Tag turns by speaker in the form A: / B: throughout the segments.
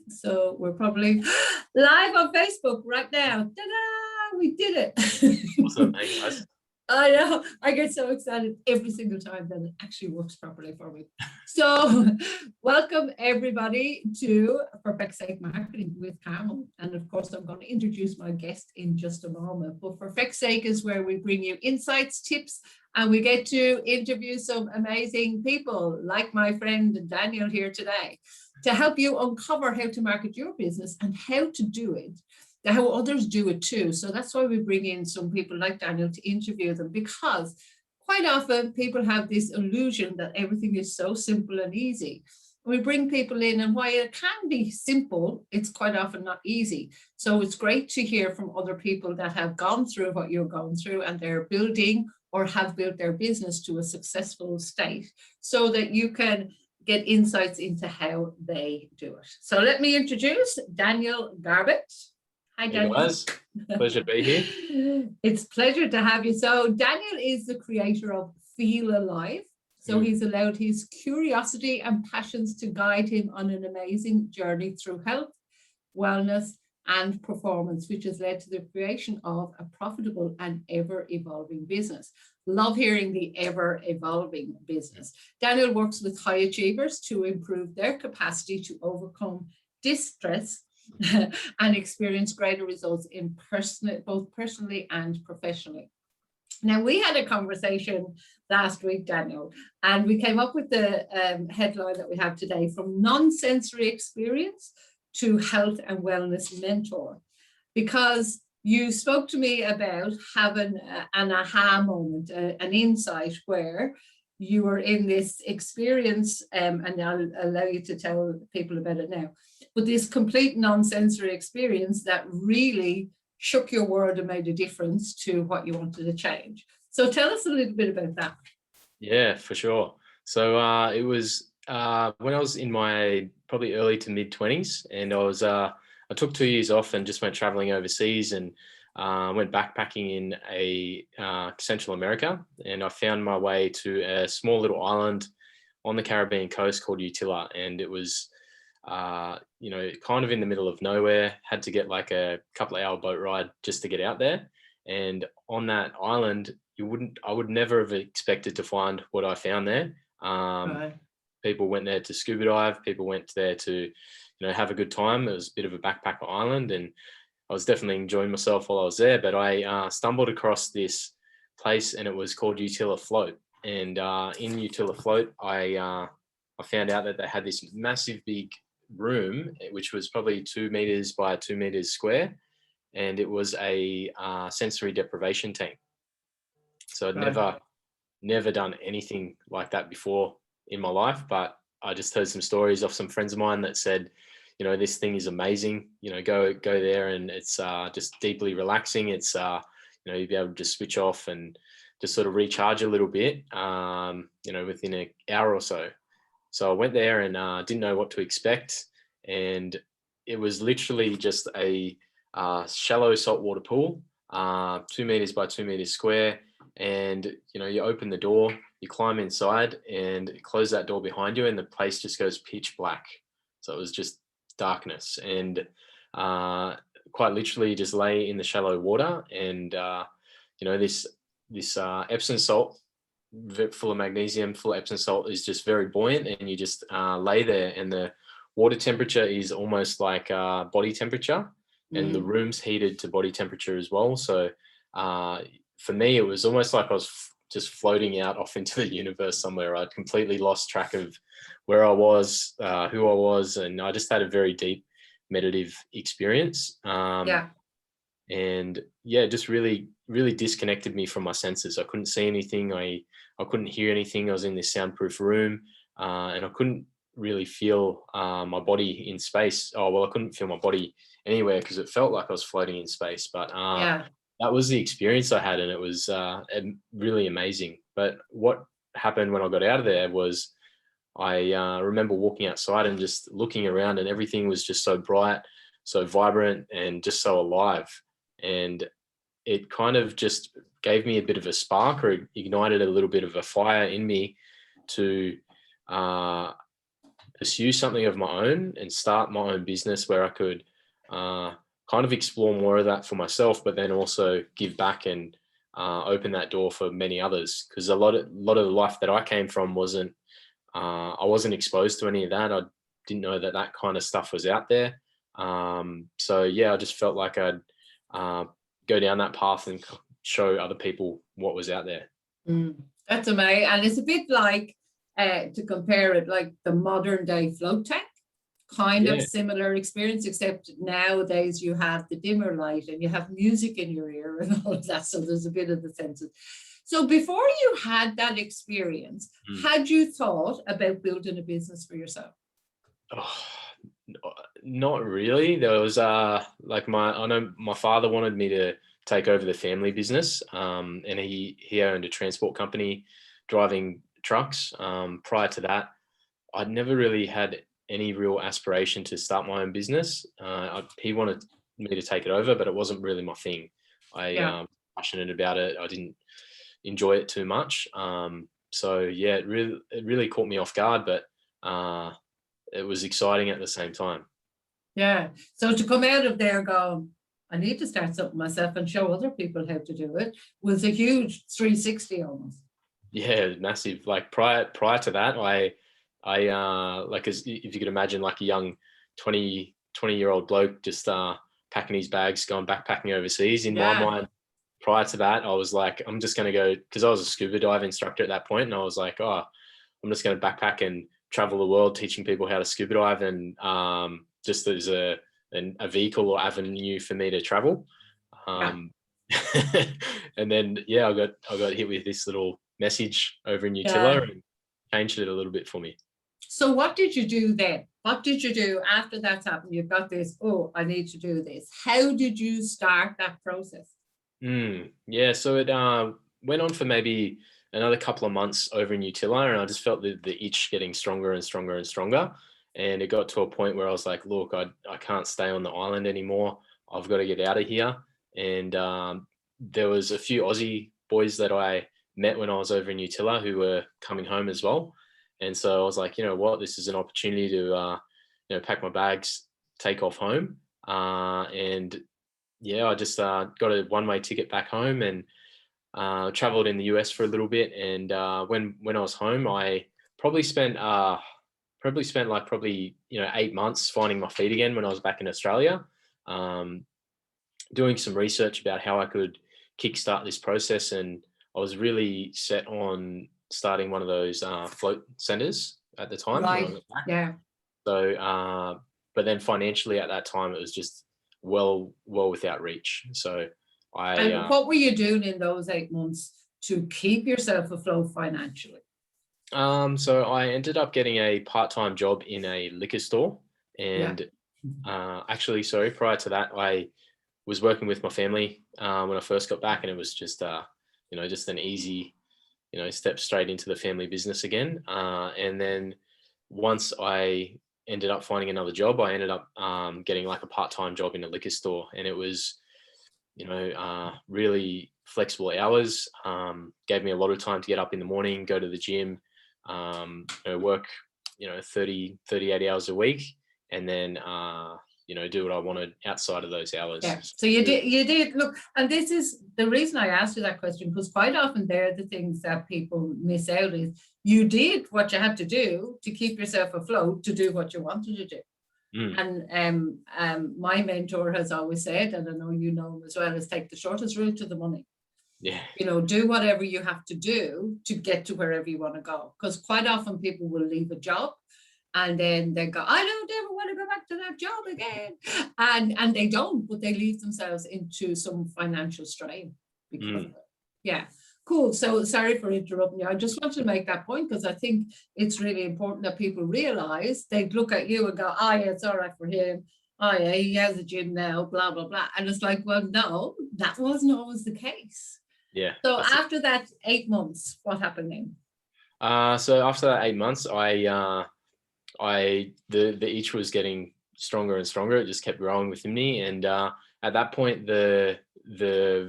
A: So we're probably live on Facebook right now. Ta-da! We did it.
B: Awesome. Hey, guys.
A: I know. I get so excited every single time that it actually works properly for me. So welcome everybody to Perfect Sake Marketing with Carmel. And of course, I'm going to introduce my guest in just a moment. But Perfect Sake is where we bring you insights, tips, and we get to interview some amazing people like my friend Daniel here today to help you uncover how to market your business and how to do it, how others do it too. So that's why we bring in some people like Daniel to interview them, because quite often people have this illusion that everything is so simple and easy. We bring people in, and while it can be simple, it's quite often not easy. So it's great to hear from other people that have gone through what you're going through, and they're building or have built their business to a successful state, so that you can get insights into how they do it. So let me introduce Daniel Garbett. Hi, Daniel.
B: Hey guys, pleasure to be here.
A: It's a pleasure to have you. So Daniel is the creator of Feel Alive. So he's allowed his curiosity and passions to guide him on an amazing journey through health, wellness, and performance, which has led to the creation of a profitable and ever-evolving business. Love hearing the ever-evolving business. Daniel works with high achievers to improve their capacity to overcome distress and experience greater results in both personally and professionally. Now, we had a conversation last week, Daniel, and we came up with the headline that we have today: from nonsensory experience to health and wellness mentor, because you spoke to me about having an aha moment, an insight where you were in this experience, and I'll allow you to tell people about it now, but this complete nonsensory experience that really shook your world and made a difference to what you wanted to change. So tell us a little bit about that.
B: Yeah, for sure. So it was when I was in my probably early to mid 20s, and I took 2 years off and just went traveling overseas, and went backpacking in Central America, and I found my way to a small little island on the Caribbean coast called Utila, and it was kind of in the middle of nowhere. Had to get like a couple of hour boat ride just to get out there. And on that island, I would never have expected to find what I found there. Right. People went there to scuba dive. People went there to, have a good time. It was a bit of a backpacker island, and I was definitely enjoying myself while I was there. But I stumbled across this place, and it was called Utila Float. And in Utila Float, I found out that they had this massive big room, which was probably 2 meters by 2 meters square, and it was a sensory deprivation tank. So I'd never done anything like that before in my life, but I just heard some stories off some friends of mine that said, this thing is amazing. Go there, and it's just deeply relaxing. It's you'll be able to just switch off and just sort of recharge a little bit, within an hour or so. So I went there and didn't know what to expect, and it was literally just a shallow saltwater pool, 2 meters by 2 meters square. And you open the door, you climb inside, and close that door behind you, and the place just goes pitch black. So it was just darkness, and quite literally just lay in the shallow water, and this Epsom salt, full of magnesium, full of Epsom salt, is just very buoyant, and you just lay there, and the water temperature is almost like body temperature, and the room's heated to body temperature as well. So for me, it was almost like I was just floating out off into the universe somewhere. I'd completely lost track of where I was, who I was, and I just had a very deep meditative experience. And yeah, just really, really disconnected me from my senses. I couldn't see anything. I couldn't hear anything. I was in this soundproof room, and I couldn't really feel my body in space. Oh, well, I couldn't feel my body anywhere because it felt like I was floating in space. But that was the experience I had, and it was really amazing. But what happened when I got out of there was I remember walking outside and just looking around, and everything was just so bright, so vibrant, and just so alive. And it kind of just gave me a bit of a spark, or ignited a little bit of a fire in me to pursue something of my own and start my own business where I could kind of explore more of that for myself, but then also give back and open that door for many others. Because a lot of the life that I came from wasn't, I wasn't exposed to any of that. I didn't know that that kind of stuff was out there. So yeah, I just felt like I'd go down that path and show other people what was out there.
A: That's amazing. And it's a bit like, to compare it, like the modern day float tank, kind of similar experience, except nowadays you have the dimmer light and you have music in your ear and all of that. So there's a bit of the senses. So before you had that experience, had you thought about building a business for yourself?
B: Oh, not really. There was like I know my father wanted me to take over the family business, and he owned a transport company driving trucks. Prior to that, I'd never really had any real aspiration to start my own business. He wanted me to take it over, but it wasn't really my thing. I passionate about it. I didn't enjoy it too much. So yeah, it really caught me off guard, but it was exciting at the same time.
A: Yeah. So to come out of there going, I need to start something myself and show other people how to do it, was a huge 360 almost.
B: Yeah, massive. Like prior to that, I like, as if you could imagine, like a young 20-year-old bloke just packing his bags, going backpacking overseas. In my mind, prior to that, I was like, I'm just going to go, because I was a scuba dive instructor at that point, and I was like, oh, I'm just going to backpack and travel the world teaching people how to scuba dive, and just as a vehicle or avenue for me to travel. And then I got hit with this little message over in Utila and changed it a little bit for me.
A: So what did you do then? What did you do after that's happened? You've got this, oh, I need to do this. How did you start that process?
B: Yeah, so it went on for maybe another couple of months over in Utila, and I just felt the itch getting stronger and stronger and stronger. And it got to a point where I was like, look, I can't stay on the island anymore. I've got to get out of here. And there was a few Aussie boys that I met when I was over in Utila who were coming home as well. And so I was like, you know what, this is an opportunity to, pack my bags, take off home. And yeah, I just got a one-way ticket back home and traveled in the US for a little bit. And when I was home, I probably spent 8 months finding my feet again when I was back in Australia, doing some research about how I could kickstart this process. And I was really set on starting one of those float centers at the time.
A: Right. Yeah.
B: So, but then financially at that time, it was just well without reach. So
A: and what were you doing in those 8 months to keep yourself afloat financially?
B: So I ended up getting a part-time job in a liquor store, and actually, sorry, prior to that, I was working with my family when I first got back, and it was just just an easy step straight into the family business again. And then once I ended up finding another job, I ended up getting like a part-time job in a liquor store, and it was really flexible hours. Gave me a lot of time to get up in the morning, go to the gym, work 38 hours a week, and then do what I wanted outside of those hours.
A: Yeah. So you did look, and this is the reason I asked you that question, because quite often they're the things that people miss out is you did what you had to do to keep yourself afloat, to do what you wanted to do. And my mentor has always said, and I know you know him as well, is take the shortest route to the money.
B: Yeah.
A: Do whatever you have to do to get to wherever you want to go. Because quite often people will leave a job and then they go, I don't ever want to go back to that job again. And they don't, but they leave themselves into some financial strain because of it. Yeah. Cool. So sorry for interrupting you. I just wanted to make that point because I think it's really important that people realize they look at you and go, oh, yeah, it's all right for him. Oh, yeah, he has a gym now, blah, blah, blah. And it's like, well, no, that wasn't always the case.
B: Yeah.
A: So after that 8 months, what happened then?
B: So after that 8 months, the itch was getting stronger and stronger. It just kept growing within me. And at that point, the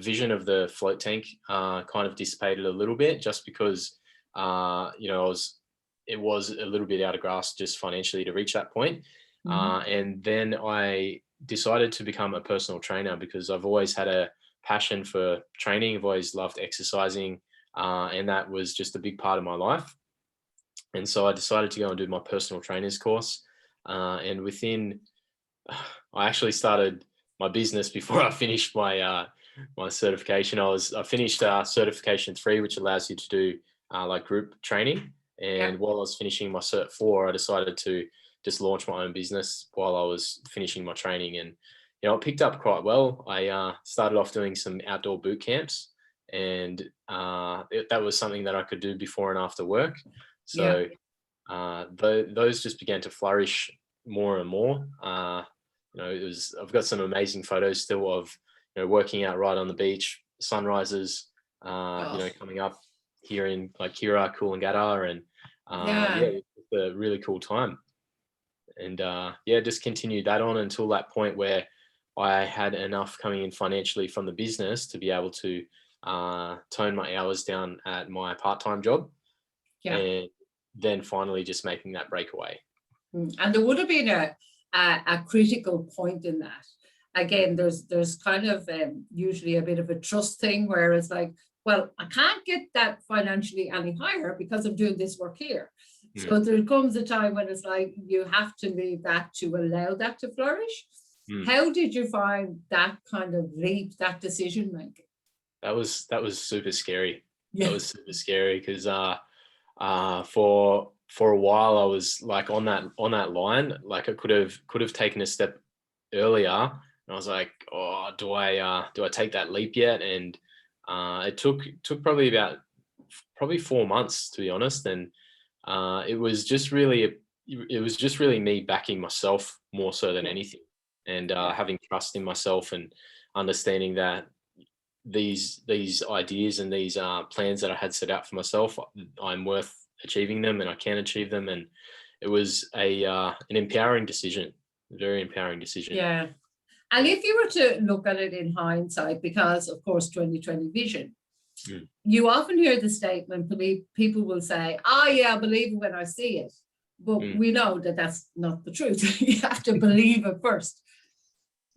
B: vision of the float tank kind of dissipated a little bit, just because I was it was a little bit out of grasp just financially to reach that point. And then I decided to become a personal trainer because I've always had a passion for training. I've always loved exercising, and that was just a big part of my life. And so I decided to go and do my personal trainer's course. And I actually started my business before I finished my my certification. I finished certification 3, which allows you to do like group training. And while I was finishing my cert 4, I decided to just launch my own business while I was finishing my training. And it picked up quite well. I started off doing some outdoor boot camps, and that was something that I could do before and after work. So those just began to flourish more and more. I've got some amazing photos still of working out right on the beach, sunrises, coming up here in like Kira, Coolangatta, and it's a really cool time. And just continued that on until that point where I had enough coming in financially from the business to be able to tone my hours down at my part-time job, and then finally just making that breakaway.
A: And there would have been a critical point in that. Again, there's kind of usually a bit of a trust thing where it's like, well, I can't get that financially any higher because I'm doing this work here. So there comes a time when it's like you have to leave that to allow that to flourish. How did you find that kind of leap, that decision making?
B: That was super scary. That was super scary because for a while I was like on that line. Like I could have taken a step earlier, and I was like, oh, do I take that leap yet? And it took probably 4 months, to be honest. And it was just really me backing myself more so than anything, and having trust in myself and understanding that these ideas and these plans that I had set out for myself, I'm worth achieving them and I can achieve them. And it was an empowering decision, a very empowering decision.
A: Yeah. And if you were to look at it in hindsight, because of course 2020 vision, you often hear the statement, people will say, oh yeah, I believe it when I see it. But we know that that's not the truth. You have to believe it first.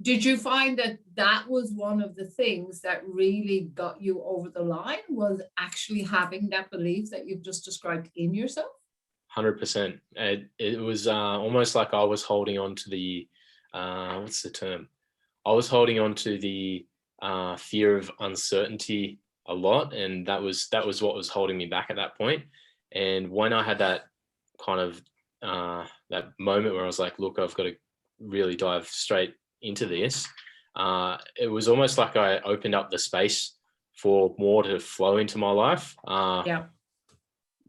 A: Did you find that was one of the things that really got you over the line, was actually having that belief that you've just described in yourself?
B: 100%. It was almost like I was holding on to the, what's the term? I was holding on to the fear of uncertainty a lot, and that was what was holding me back at that point. And when I had that kind of that moment where I was like, look, I've got to really dive straight into this, it was almost like I opened up the space for more to flow into my life.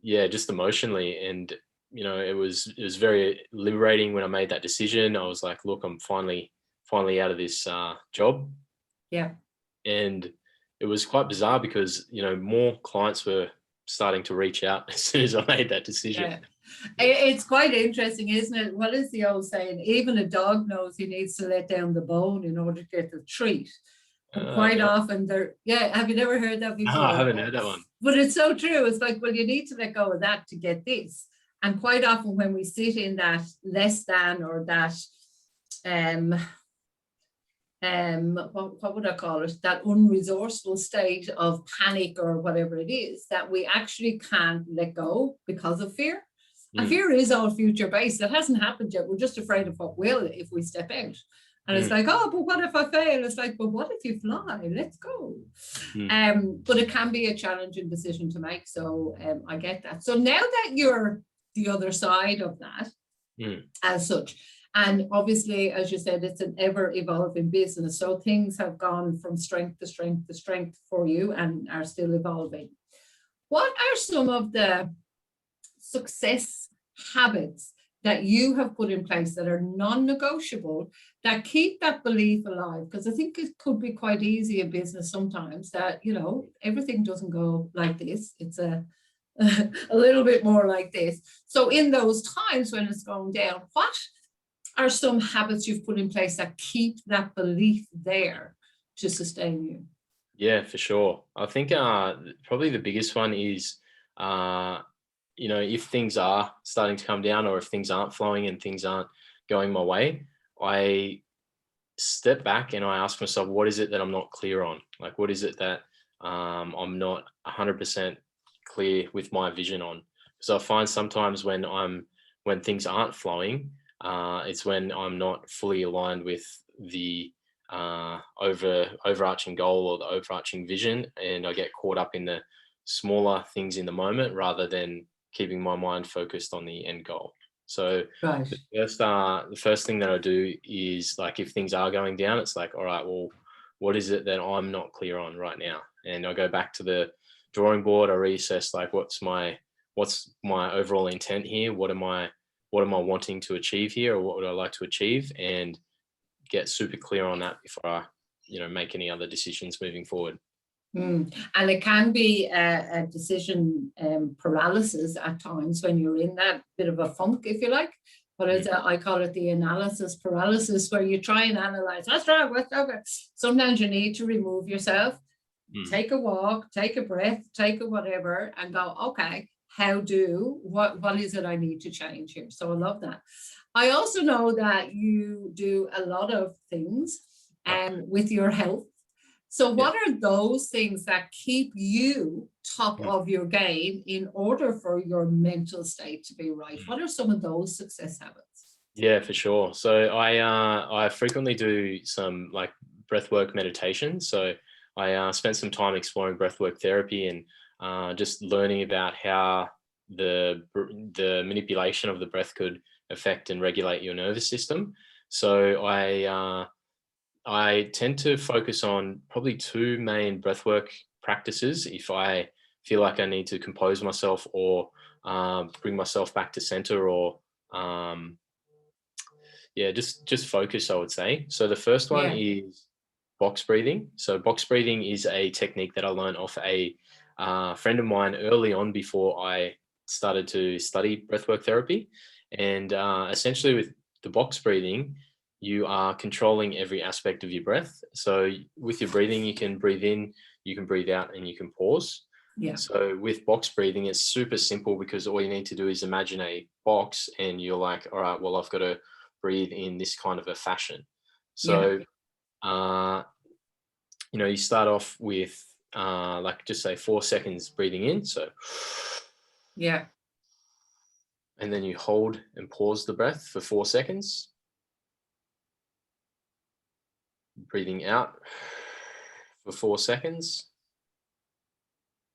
B: Just emotionally. And it was very liberating when I made that decision. I was like, look, I'm finally out of this job. And it was quite bizarre because more clients were starting to reach out as soon as I made that decision.
A: It's quite interesting, isn't it? What is the old saying? Even a dog knows he needs to let down the bone in order to get the treat. Quite often have you never heard that before?
B: No, I haven't heard that one.
A: But it's so true. It's like, well, you need to let go of that to get this. And quite often when we sit in that less than, or that what would I call it? That unresourceful state of panic or whatever it is, that we actually can't let go because of fear. And fear is all future based. It hasn't happened yet. We're just afraid of what will if we step out. And it's like, oh, but what if I fail? It's like, but what if you fly? Let's go. But it can be a challenging decision to make. So I get that. So now that you're the other side of that, as such, and obviously, as you said, it's an ever evolving business. So things have gone from strength to strength to strength for you and are still evolving. What are some of the success habits that you have put in place that are non-negotiable, that keep that belief alive? Because I think it could be quite easy in business sometimes that, everything doesn't go like this. It's a little bit more like this. So in those times when it's going down, what are some habits you've put in place that keep that belief there to sustain you?
B: Yeah, for sure. I think probably the biggest one is if things are starting to come down, or if things aren't flowing and things aren't going my way, I step back and I ask myself, what is it that I'm not clear on? Like, what is it that I'm not 100% clear with my vision on? So I find sometimes when things aren't flowing, it's when I'm not fully aligned with the overarching goal or the overarching vision, and I get caught up in the smaller things in the moment rather than keeping my mind focused on the end goal. So
A: Right.
B: the first thing that I do is, like, if things are going down, it's like, all right, well, what is it that I'm not clear on right now? And I go back to the drawing board. I reassess, like, what's my overall intent here? What am I wanting to achieve here, or what would I like to achieve? And get super clear on that before I, make any other decisions moving forward.
A: And it can be a decision paralysis at times when you're in that bit of a funk, if you like. But I call it the analysis paralysis, where you try and analyze what's wrong. Sometimes you need to remove yourself, take a walk, take a breath, take a whatever, and go, okay, what is it I need to change here? So I love that. I also know that you do a lot of things with your health. So what are those things that keep you top of your game in order for your mental state to be right? What are some of those success habits?
B: Yeah, for sure. So I frequently do some, like, breathwork meditation. So I spent some time exploring breathwork therapy and just learning about how the manipulation of the breath could affect and regulate your nervous system. So I tend to focus on probably two main breathwork practices if I feel like I need to compose myself or bring myself back to center, or just focus, I would say. So the first one is box breathing. So box breathing is a technique that I learned off a friend of mine early on before I started to study breathwork therapy. And essentially with the box breathing, you are controlling every aspect of your breath. So with your breathing, you can breathe in, you can breathe out, and you can pause.
A: Yeah.
B: So with box breathing, it's super simple because all you need to do is imagine a box and you're like, all right, well, I've got to breathe in this kind of a fashion. So, you start off with like, just say 4 seconds breathing in. So, and then you hold and pause the breath for 4 seconds. Breathing out for 4 seconds,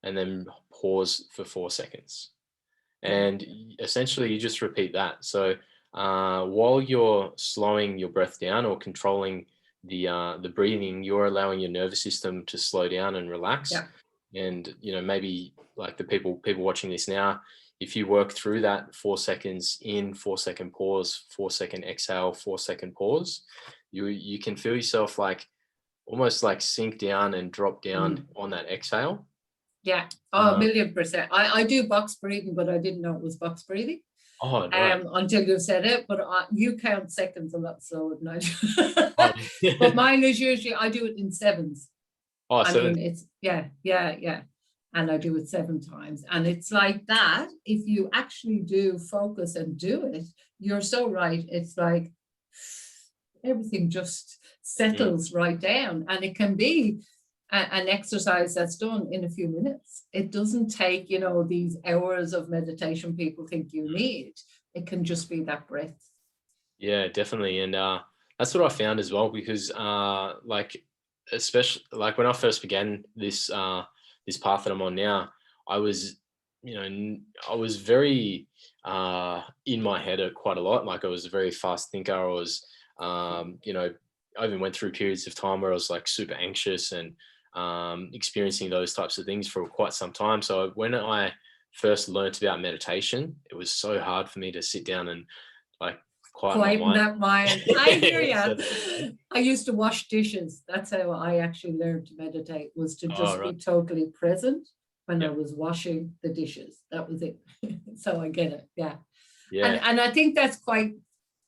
B: and then pause for 4 seconds. And essentially you just repeat that. So while you're slowing your breath down or controlling the breathing, you're allowing your nervous system to slow down and relax. And maybe like the people watching this now, if you work through that 4 seconds in, 4 second pause, 4 second exhale, 4 second pause, you can feel yourself like almost like sink down and drop down on that exhale.
A: Yeah. Oh, 1,000,000%. I do box breathing, but I didn't know it was box breathing.
B: Oh, right.
A: Until you said it, but you count seconds a lot slower than I do. But mine is usually, I do it in sevens.
B: Oh,
A: I mean, it's and I do it 7 times, and it's like that. If you actually do focus and do it, you're so right. It's like everything just settles right down, and it can be an exercise that's done in a few minutes. It doesn't take these hours of meditation people think you need. It can just be that breath.
B: Yeah, definitely. And that's what I found as well, because especially like when I first began this this path that I'm on now, I was very in my head quite a lot. Like, I was a very fast thinker. I was I even went through periods of time where I was like super anxious and experiencing those types of things for quite some time. So when I first learned about meditation, it was so hard for me to sit down and like
A: quieten that mind. I hear you. I used to wash dishes. That's how I actually learned to meditate, was to just be totally present when I was washing the dishes. That was it. So I get it. Yeah. And I think that's quite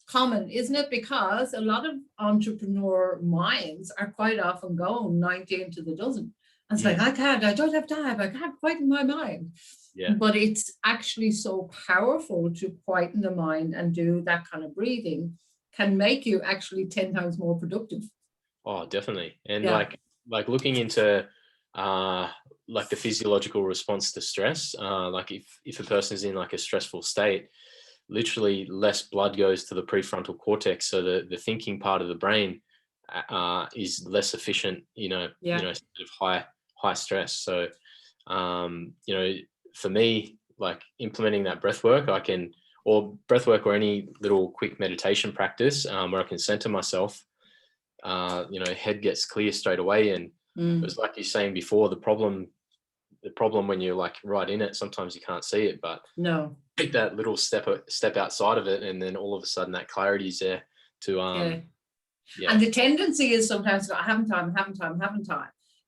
A: common, isn't it? Because a lot of entrepreneur minds are quite often going 19 to the dozen. And it's like, I don't have time. I can't quieten my mind.
B: Yeah.
A: But it's actually so powerful to quieten the mind and do that kind of breathing can make you actually 10 times more productive.
B: Oh, definitely. And
A: Yeah.
B: like looking into like the physiological response to stress, like if a person's in like a stressful state, literally less blood goes to the prefrontal cortex, so the thinking part of the brain is less efficient, sort of high stress. So for me, like implementing that breath work, or breath work or any little quick meditation practice where I can center myself, head gets clear straight away. And it was like you're saying before, the problem when you're like right in it, sometimes you can't see it, but
A: no,
B: take that little step outside of it, and then all of a sudden that clarity is there to
A: And the tendency is sometimes to go, I haven't time.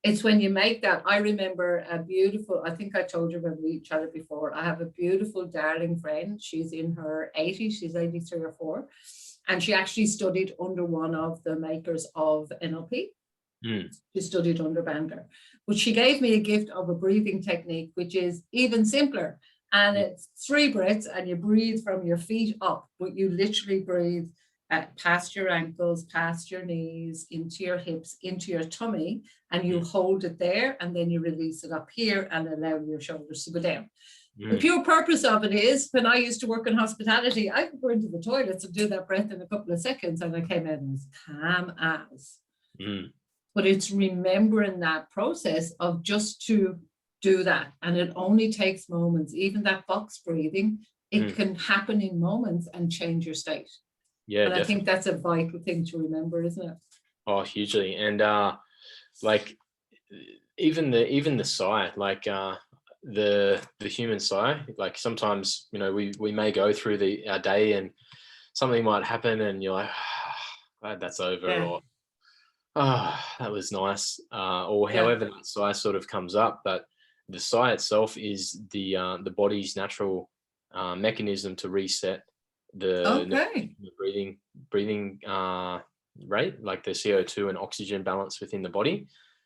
A: It's when you make that. I remember a beautiful, I think I told you when we chatted before, I have a beautiful, darling friend. She's in her 80s, she's 83 or 4. And she actually studied under one of the makers of NLP. She studied under Bandler. But she gave me a gift of a breathing technique, which is even simpler. And it's 3 breaths, and you breathe from your feet up, but you literally breathe past your ankles, past your knees, into your hips, into your tummy, and you hold it there, and then you release it up here and allow your shoulders to go down. The pure purpose of it is, when I used to work in hospitality, I could go into the toilets and do that breath in a couple of seconds, and I came out as calm as. But it's remembering that process of just to do that, and it only takes moments. Even that box breathing, it can happen in moments and change your state.
B: Yeah,
A: and
B: definitely.
A: I think that's a vital thing to remember, isn't it?
B: Oh, hugely. And like even the sigh, like the human sigh, like sometimes we may go through our day and something might happen and you're like, glad that's over, or that was nice, or however that sigh sort of comes up. But the sigh itself is the body's natural mechanism to reset the breathing rate, like the CO2 and oxygen balance within the body.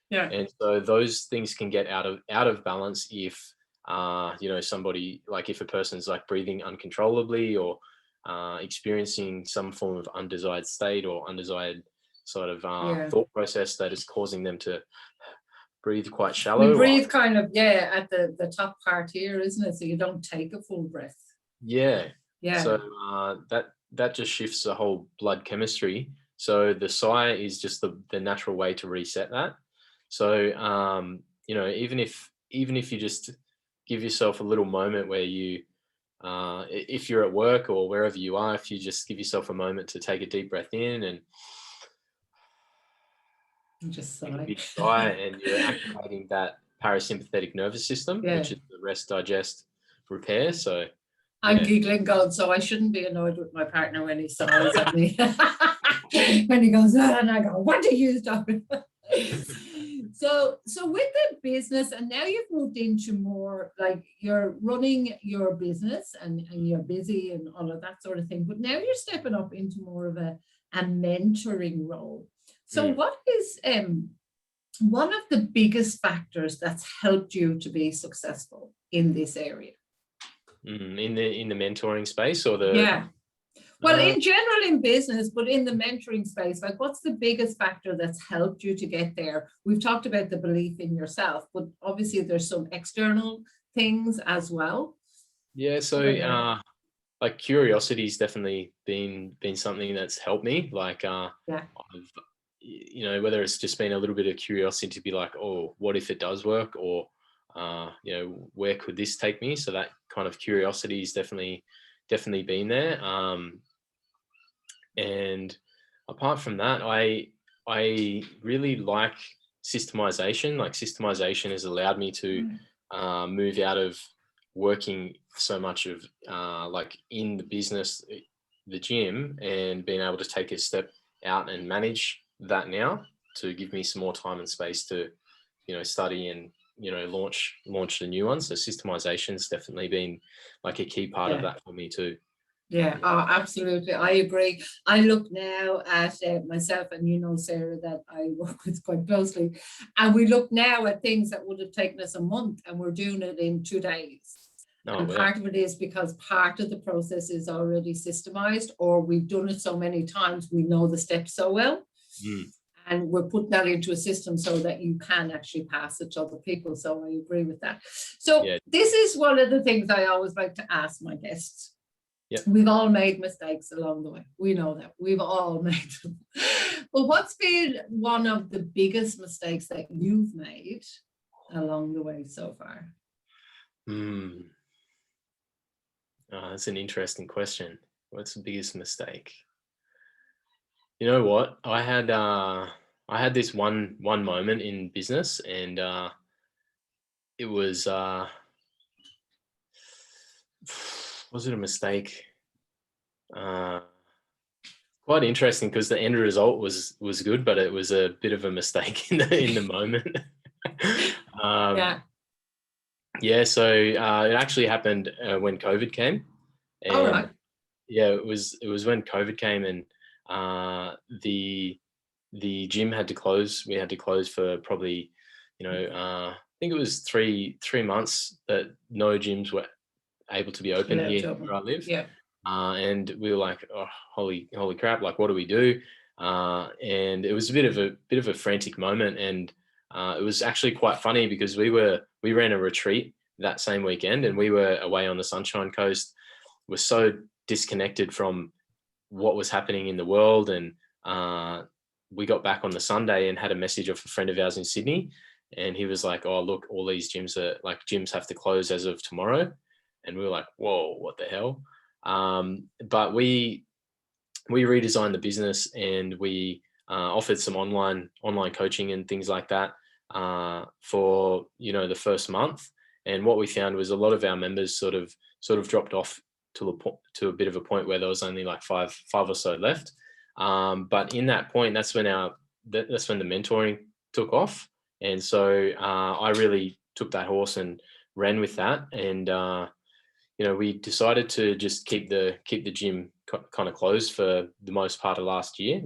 B: And so those things can get out of balance if somebody, like if a person's like breathing uncontrollably, or experiencing some form of undesired state or undesired sort of thought process that is causing them to breathe quite shallow.
A: We breathe kind of at the top part here, isn't it? So you don't take a full breath. So that just shifts the whole blood chemistry. So the sigh is just the natural way to reset that. So even if you just give yourself a little moment where you if you're at work or wherever you are, if you just give yourself a moment to take a deep breath in and just
B: take a big sigh, and you're activating that parasympathetic nervous system, which is the rest, digest, repair. So
A: I'm giggling, God, so I shouldn't be annoyed with my partner when he sighs at me. When he goes, and I go, what do you stop? So with the business, and now you've moved into more like you're running your business and you're busy and all of that sort of thing, but now you're stepping up into more of a mentoring role. So what is one of the biggest factors that's helped you to be successful in this area?
B: In the mentoring space, or the
A: well, in general in business, but in the mentoring space, like what's the biggest factor that's helped you to get there? We've talked about the belief in yourself, but obviously there's some external things as well.
B: So like curiosity's definitely been something that's helped me. Like whether it's just been a little bit of curiosity to be like, oh, what if it does work, or where could this take me? So that kind of curiosity is definitely been there. And apart from that, I really like systemization. Like systemization has allowed me to move out of working so much of like in the business, the gym, and being able to take a step out and manage that now, to give me some more time and space to study and launch the new ones. So systemization's definitely been like a key part of that for me too.
A: Oh, absolutely. I agree. I look now at myself, and Sarah, that I work with quite closely, and we look now at things that would have taken us a month, and we're doing it in 2 days.
B: Oh,
A: And
B: wow.
A: part of it is because part of the process is already systemized, or we've done it so many times, we know the steps so well.
B: Mm.
A: And we're putting that into a system so that you can actually pass it to other people. So I agree with that. So
B: Yeah.
A: this is one of the things I always like to ask my guests.
B: Yep.
A: We've all made mistakes along the way. We know that. We've all made them. But what's been one of the biggest mistakes that you've made along the way so far?
B: Oh, that's an interesting question. What's the biggest mistake? You know what? I had this one moment in business, and it was was it a mistake? Quite interesting, because the end result was good, but it was a bit of a mistake in the moment.
A: Yeah.
B: Yeah. So it actually happened when COVID came,
A: All
B: and
A: right.
B: yeah, it was when COVID came, and the gym had to close. We had to close for probably, I think it was three months that no gyms were able to be open
A: Yeah,
B: here where I live.
A: yeah.
B: And we were like, oh, holy crap! Like, what do we do? And it was a bit of a frantic moment, and it was actually quite funny, because we ran a retreat that same weekend, and we were away on the Sunshine Coast. We're so disconnected from what was happening in the world, and we got back on the Sunday and had a message of a friend of ours in Sydney, and he was like, "Oh, look, all these gyms have to close as of tomorrow," and we were like, "Whoa, what the hell?" But we redesigned the business, and we offered some online coaching and things like that for the first month. And what we found was a lot of our members sort of dropped off to a bit of a point where there was only like five or so left. But in that point, that's when the mentoring took off, and so I really took that horse and ran with that. And we decided to just keep the gym kind of closed for the most part of last year.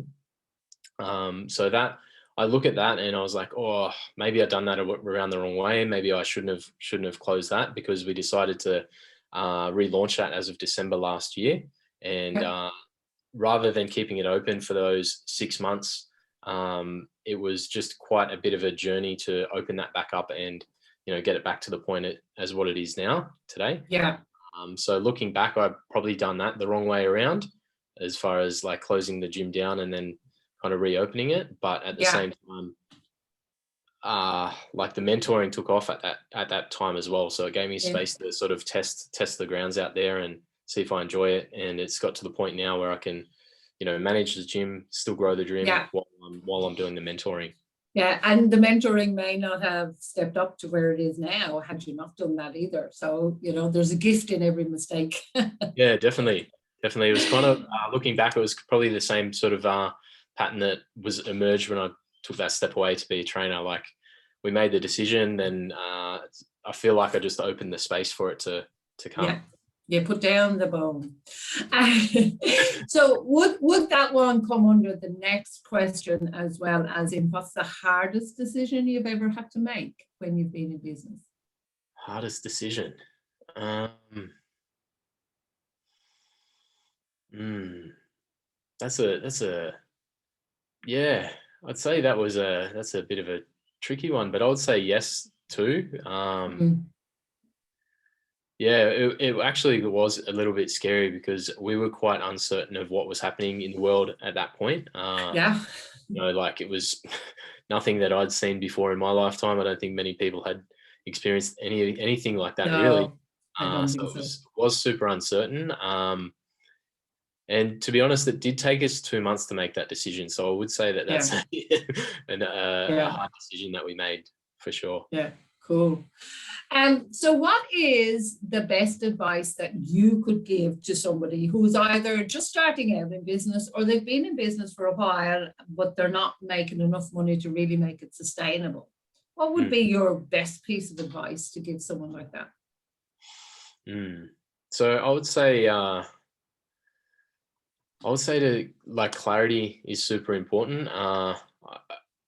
B: So that, I look at that and I was like, oh, maybe I've done that around the wrong way. Maybe I shouldn't have closed that, because we decided to relaunch that as of December last year. And rather than keeping it open for those 6 months, it was just quite a bit of a journey to open that back up and get it back to the point as what it is now today.
A: Yeah.
B: So looking back, I've probably done that the wrong way around, as far as like closing the gym down and then kind of reopening it. But at the same time, like the mentoring took off at that time as well. So it gave me space to sort of test the grounds out there and see if I enjoy it. And it's got to the point now where I can, manage the gym, still grow the gym while I'm doing the mentoring.
A: Yeah, and the mentoring may not have stepped up to where it is now had you not done that either. So, there's a gift in every mistake.
B: Yeah, definitely. It was kind of, looking back, it was probably the same sort of pattern that was emerged when I took that step away to be a trainer. Like, we made the decision, then I feel like I just opened the space for it to come.
A: Yeah. You put down the bone. So would that one come under the next question as well, as in what's the hardest decision you've ever had to make when you've been in business?
B: Hardest decision. That's a yeah, I'd say that's a bit of a tricky one, but I would say yes too. Yeah, it actually was a little bit scary, because we were quite uncertain of what was happening in the world at that point. Like, it was nothing that I'd seen before in my lifetime. I don't think many people had experienced anything like that, really.
A: I don't
B: So
A: think
B: it
A: so.
B: was super uncertain. And to be honest, it did take us 2 months to make that decision. So I would say that that's a hard decision that we made, for sure.
A: Yeah, cool. So what is the best advice that you could give to somebody who's either just starting out in business, or they've been in business for a while, but they're not making enough money to really make it sustainable? What would be your best piece of advice to give someone like that?
B: So I would say like, clarity is super important. I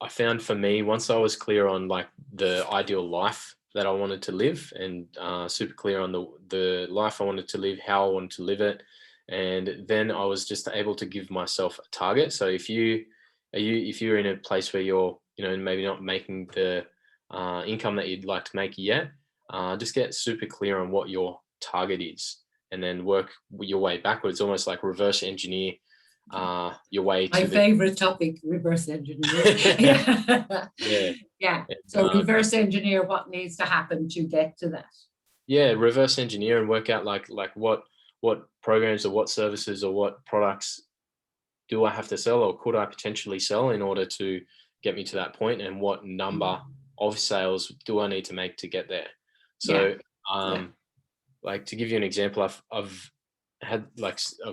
B: found for me, once I was clear on like the ideal life that I wanted to live, and super clear on the life I wanted to live, how I wanted to live it. And then I was just able to give myself a target. So if you're in a place where you're, maybe not making the income that you'd like to make yet, just get super clear on what your target is, and then work your way backwards, almost like reverse engineer your way to
A: my favorite topic, reverse engineering. Yeah.
B: Yeah.
A: Yeah.
B: And,
A: So reverse engineer what needs to happen to get to that.
B: yeah, reverse engineer and work out like what programs or what services or what products do I have to sell, or could I potentially sell in order to get me to that point, and what number of sales do I need to make to get there. So like, to give you an example, I've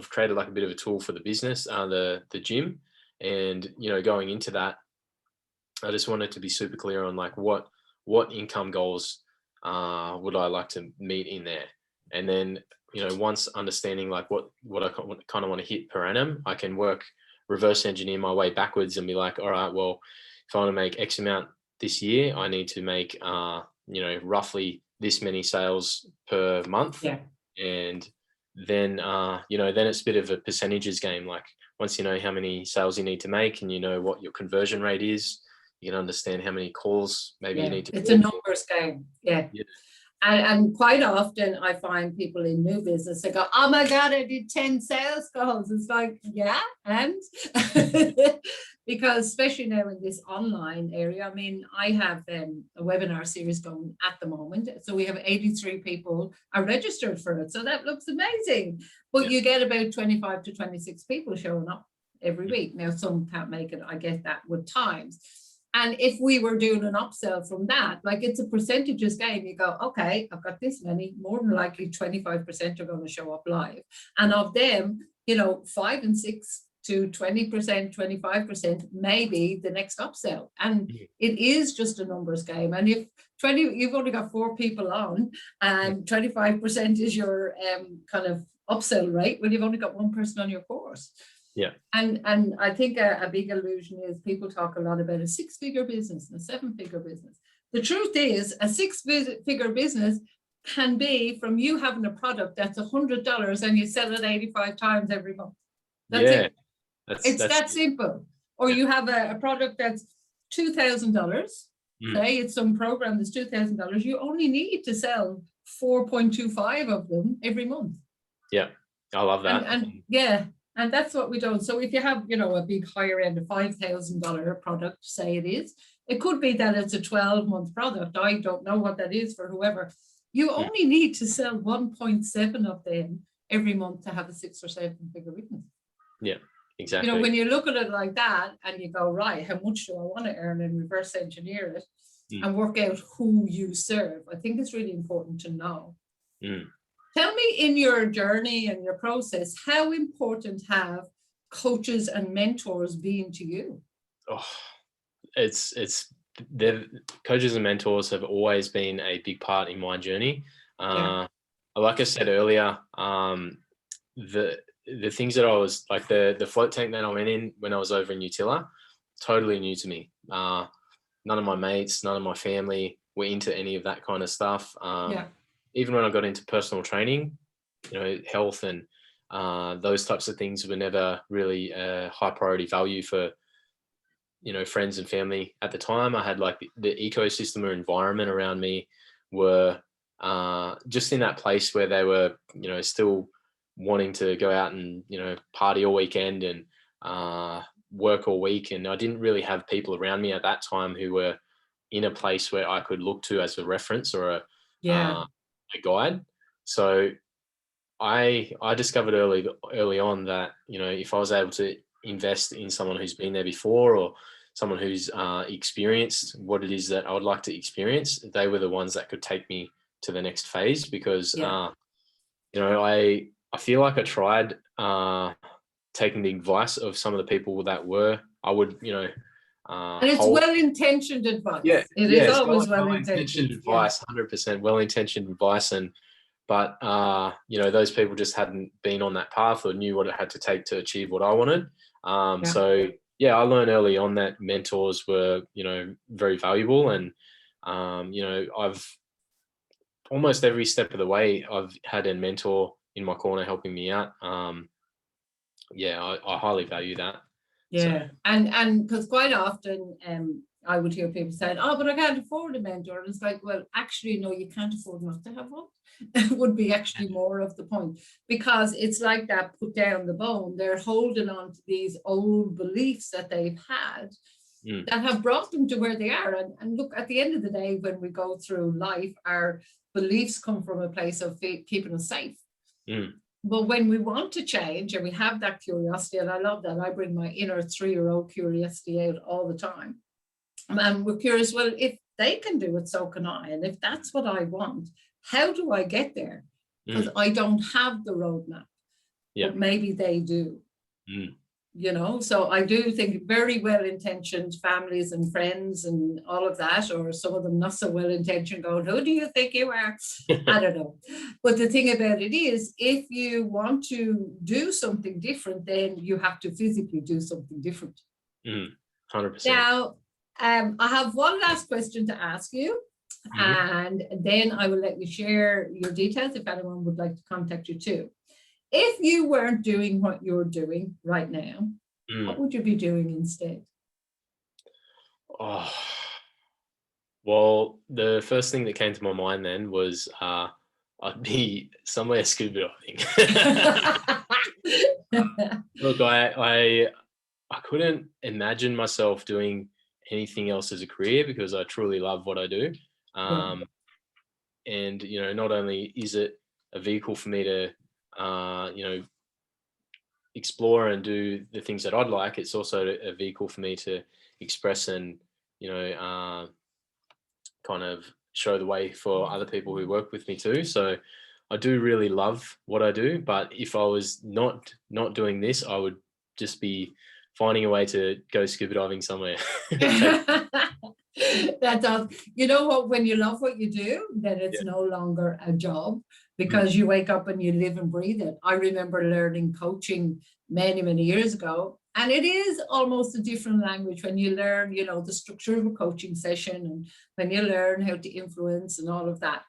B: created like a bit of a tool for the business, the gym, and going into that, I just wanted to be super clear on like what income goals would I like to meet in there, and then once understanding like what I kind of want to hit per annum, I can reverse engineer my way backwards and be like, all right, well, if I want to make X amount this year, I need to make roughly this many sales per month.
A: Yeah.
B: And then then it's a bit of a percentages game. Like, once you know how many sales you need to make, and what your conversion rate is, you can understand how many calls maybe you need to.
A: It's a numbers game. Yeah. And quite often I find people in new business, they go, oh my God, I did 10 sales calls. It's like, yeah, and because especially now in this online area, I mean, I have a webinar series going at the moment. So we have 83 people are registered for it. So that looks amazing. But you get about 25 to 26 people showing up every week. Now, some can't make it. I get that with times. And if we were doing an upsell from that, like, it's a percentages game. You go, okay, I've got this many, more than likely 25% are going to show up live. And of them, 5 and 6 to 20%, 25% maybe the next upsell. And it is just a numbers game. And if you've only got 4 people on and 25% is your kind of upsell rate, well, you've only got 1 person on your course.
B: Yeah.
A: And I think a big illusion is people talk a lot about a 6-figure business and a 7-figure business. The truth is, a 6-figure business can be from you having a product that's $100 and you sell it 85 times every month. That's it. It's that simple. Or you have a product that's $2,000. Say it's some program that's $2,000. You only need to sell 4.25 of them every month.
B: Yeah, I love that.
A: And that's what we do. So if you have, a big higher end, a $5,000 product, say it could be that it's a 12-month product. I don't know what that is for whoever. You only need to sell 1.7 of them every month to have a 6 or 7-figure business.
B: Yeah, exactly.
A: When you look at it like that and you go, right, how much do I want to earn, and reverse engineer it and work out who you serve? I think it's really important to know. Tell me, in your journey and your process, how important have coaches and mentors been to you?
B: Oh, it's coaches and mentors have always been a big part in my journey. Like I said earlier, the things that I was like, the float tank that I went in when I was over in Utila, totally new to me. None of my mates, none of my family were into any of that kind of stuff. Even when I got into personal training, health and those types of things were never really a high priority value for, friends and family at the time. I had like the ecosystem or environment around me were just in that place where they were, still wanting to go out and, party all weekend and work all week. And I didn't really have people around me at that time who were in a place where I could look to as a reference or a guide. So I discovered early on that, if I was able to invest in someone who's been there before, or someone who's experienced what it is that I would like to experience, they were the ones that could take me to the next phase. Because I feel like I tried taking the advice of some of the people that I would
A: and it's well-intentioned advice. It is always well-intentioned
B: advice, 100% well-intentioned advice. But those people just hadn't been on that path or knew what it had to take to achieve what I wanted. So I learned early on that mentors were, very valuable. And, I've almost every step of the way, I've had a mentor in my corner helping me out. I highly value that.
A: Yeah,
B: So,
A: and because quite often I would hear people saying, "Oh, but I can't afford a mentor," and it's like, well, actually, no, you can't afford not to have one. It would be actually more of the point, because it's like that put down the bone. They're holding on to these old beliefs that they've had that have brought them to where they are. And look, at the end of the day, when we go through life, our beliefs come from a place of keeping us safe. But when we want to change and we have that curiosity, and I love that, I bring my inner 3-year-old curiosity out all the time. And we're curious, well, if they can do it, so can I. And if that's what I want, how do I get there? Because I don't have the roadmap, but maybe they do. You know, so I do think very well-intentioned families and friends and all of that, or some of them not so well-intentioned, going, who do you think you are? I don't know. But the thing about it is, if you want to do something different, then you have to physically do something different.
B: 100%.
A: Now, I have one last question to ask you, and then I will let you share your details if anyone would like to contact you too. If you weren't doing what you're doing right now, what would you be doing instead?
B: Oh, well, the first thing that came to my mind then was I'd be somewhere scuba diving. Look, I couldn't imagine myself doing anything else as a career, because I truly love what I do. And, you know, not only is it a vehicle for me to, you know, explore and do the things that I'd like, it's also a vehicle for me to express and, you know, kind of show the way for other people who work with me too. So I do really love what I do, but if I was not doing this, I would just be finding a way to go scuba diving somewhere.
A: That's awesome. You know what, when you love what you do, then it's no longer a job, because you wake up and you live and breathe it. I remember learning coaching many years ago, and it is almost a different language when you learn, you know, the structure of a coaching session, and when you learn how to influence and all of that.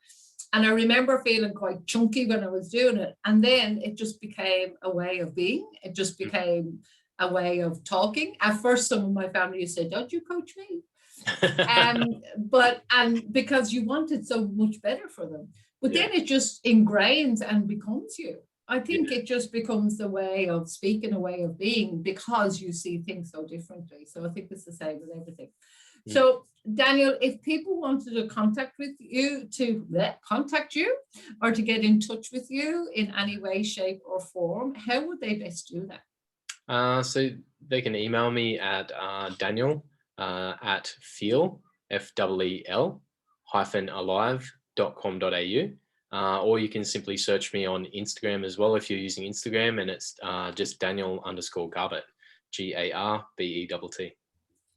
A: And I remember feeling quite chunky when I was doing it, and then it just became a way of being. It just became a way of talking. At first, some of my family said, "Don't you coach me?" But because you want it so much better for them. But then it just ingrains and becomes you. I think it just becomes a way of speaking, a way of being, because you see things so differently. So I think it's the same with everything. So Daniel, if people wanted to contact you or to get in touch with you in any way, shape or form, how would they best do that?
B: So they can email me at Daniel at feel, FEEL, alive.com.au. Or you can simply search me on Instagram as well if you're using Instagram, and it's just Daniel_Garbett, GARBETT.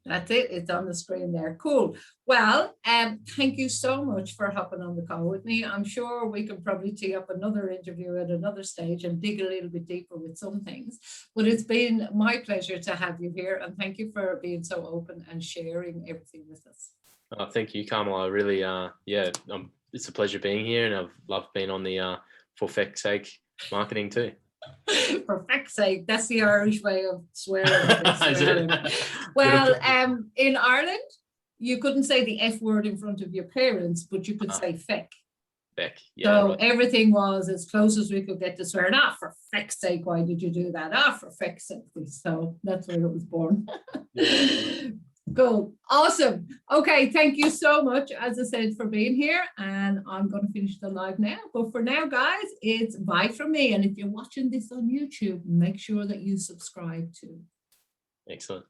A: That's it. It's on the screen there. Cool. Well, thank you so much for hopping on the call with me. I'm sure we can probably tee up another interview at another stage and dig a little bit deeper with some things. But it's been my pleasure to have you here, and thank you for being so open and sharing everything with us.
B: Thank you, Carmel. I really, it's a pleasure being here, and I've loved being on the For Feck's Sake marketing too.
A: For feck's sake, that's the Irish way of swearing. Well, in Ireland, you couldn't say the F word in front of your parents, but you could say feck.
B: Feck, yeah.
A: So
B: right.
A: Everything was as close as we could get to swearing. For feck's sake, why did you do that? For feck's sake. So that's where it was born. Cool. Awesome. Okay. Thank you so much, as I said, for being here. And I'm going to finish the live now. But for now, guys, it's bye from me. And if you're watching this on YouTube, make sure that you subscribe too.
B: Excellent.